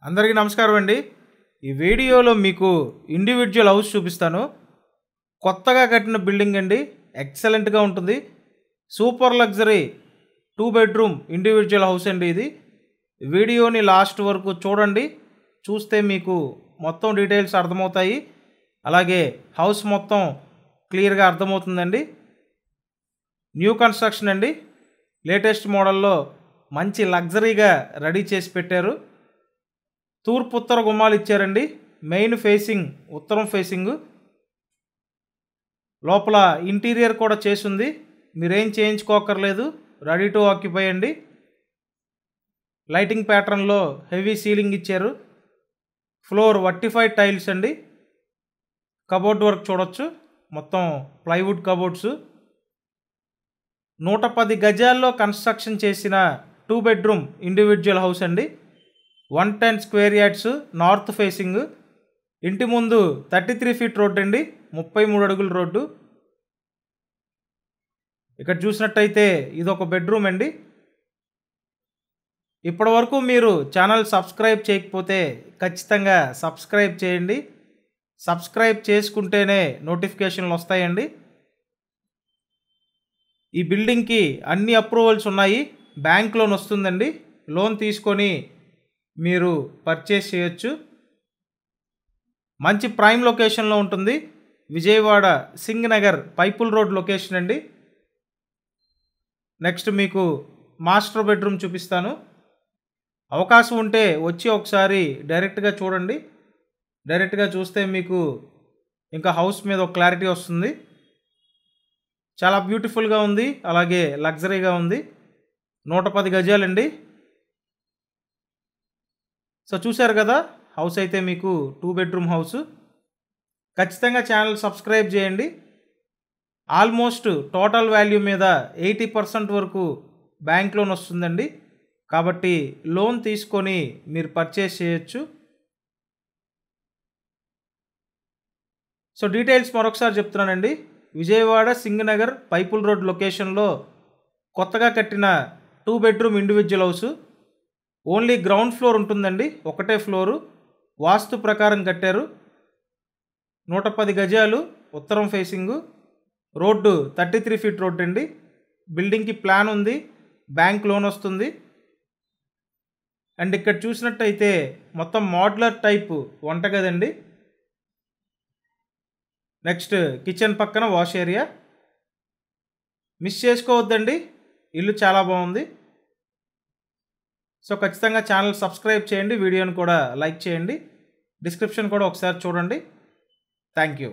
అందరికీ నమస్కారం అండి. ఈ వీడియోలో మీకు ఇండివిడ్యువల్ హౌస్ చూపిస్తాను. కొత్తగా కట్టిన బిల్డింగ్ అండి. ఎక్సలెంట్‌గా ఉంటుంది. Super luxury 2 bedroom individual house అండి ఇది. వీడియోని లాస్ట్ వరకు చూడండి. చూస్తే మీకు మొత్తం డీటెయిల్స్ అర్థమవుతాయి. అలాగే హౌస్ మొత్తం క్లియర్‌గా అర్థమవుతుందండి. న్యూ కన్స్ట్రక్షన్ అండి. లేటెస్ట్ మోడల్లో మంచి లగ్జరీగా రెడీ చేసి పెట్టారు. తూర్పు ఉత్తర గుమ్మాలు ఇచ్చారండి. మెయిన్ ఫేసింగ్ ఉత్తరం ఫేసింగ్. లోపల ఇంటీరియర్ కూడా చేసుంది. మీరేం చేయించుకోకర్లేదు. రెడీ టు ఆక్యుపై అండి. లైటింగ్ ప్యాటర్న్లో హెవీ సీలింగ్ ఇచ్చారు. ఫ్లోర్ వర్టిఫైడ్ టైల్స్ అండి. కబోర్డ్ వర్క్ చూడొచ్చు. మొత్తం ప్లైవుడ్ కబోర్డ్స్. 110 గజాల్లో కన్స్ట్రక్షన్ చేసిన 2 బెడ్రూమ్ ఇండివిడ్యువల్ హౌస్ అండి. 110 స్క్వేర్ యార్డ్స్ నార్త్ ఫేసింగ్. ఇంటి ముందు 33 ఫీట్ రోడ్ అండి. 33 అడుగుల రోడ్డు. ఇక్కడ చూసినట్టయితే ఇది ఒక బెడ్రూమ్ అండి. ఇప్పటి వరకు మీరు ఛానల్ సబ్స్క్రైబ్ చేయకపోతే ఖచ్చితంగా సబ్స్క్రైబ్ చేయండి. సబ్స్క్రైబ్ చేసుకుంటేనే నోటిఫికేషన్లు వస్తాయండి. ఈ బిల్డింగ్కి అన్ని అప్రూవల్స్ ఉన్నాయి. బ్యాంక్ లోన్ వస్తుందండి. లోన్ తీసుకొని మీరు పర్చేస్ చేయొచ్చు. మంచి ప్రైమ్ లొకేషన్లో ఉంటుంది. విజయవాడ సింగనగర్ పైపుల్ రోడ్ లొకేషన్ అండి. నెక్స్ట్ మీకు మాస్టర్ బెడ్రూమ్ చూపిస్తాను. అవకాశం ఉంటే వచ్చి ఒకసారి డైరెక్ట్గా చూడండి. డైరెక్ట్గా చూస్తే మీకు ఇంకా హౌస్ మీద ఒక క్లారిటీ వస్తుంది. చాలా బ్యూటిఫుల్గా ఉంది. అలాగే లగ్జరీగా ఉంది. 110 గజాలండి. సో చూశారు కదా, హౌస్ అయితే మీకు 2 బెడ్రూమ్ హౌస్. ఖచ్చితంగా ఛానల్ సబ్స్క్రైబ్ చేయండి. ఆల్మోస్ట్ టోటల్ వాల్యూ మీద 80% వరకు బ్యాంక్ లోన్ వస్తుందండి. కాబట్టి లోన్ తీసుకొని మీరు పర్చేస్ చేయొచ్చు. సో డీటెయిల్స్ మరొకసారి చెప్తున్నానండి. విజయవాడ సింగనగర్ పైపుల్ రోడ్ లొకేషన్లో కొత్తగా కట్టిన 2 bedroom individual house. Only ground floor ఉంటుందండి. ఒకటే ఫ్లోరు. వాస్తు ప్రకారం కట్టారు. 110 గజాలు ఉత్తరం ఫేసింగు. రోడ్డు 33 ఫీట్ రోడ్ అండి. బిల్డింగ్కి ప్లాన్ ఉంది. బ్యాంక్ లోన్ వస్తుంది. అండ్ ఇక్కడ చూసినట్టయితే మొత్తం మోడ్యులర్ టైప్ వంటగది అండి. నెక్స్ట్ కిచెన్ పక్కన వాష్ ఏరియా. మిస్ చేసుకోవద్దండి. ఇల్లు చాలా బాగుంది. సో ఖచ్చితంగా ఛానల్ సబ్స్క్రైబ్ చేయండి. వీడియోని కూడా లైక్ చేయండి. డిస్క్రిప్షన్ కూడా ఒకసారి చూడండి. Thank you.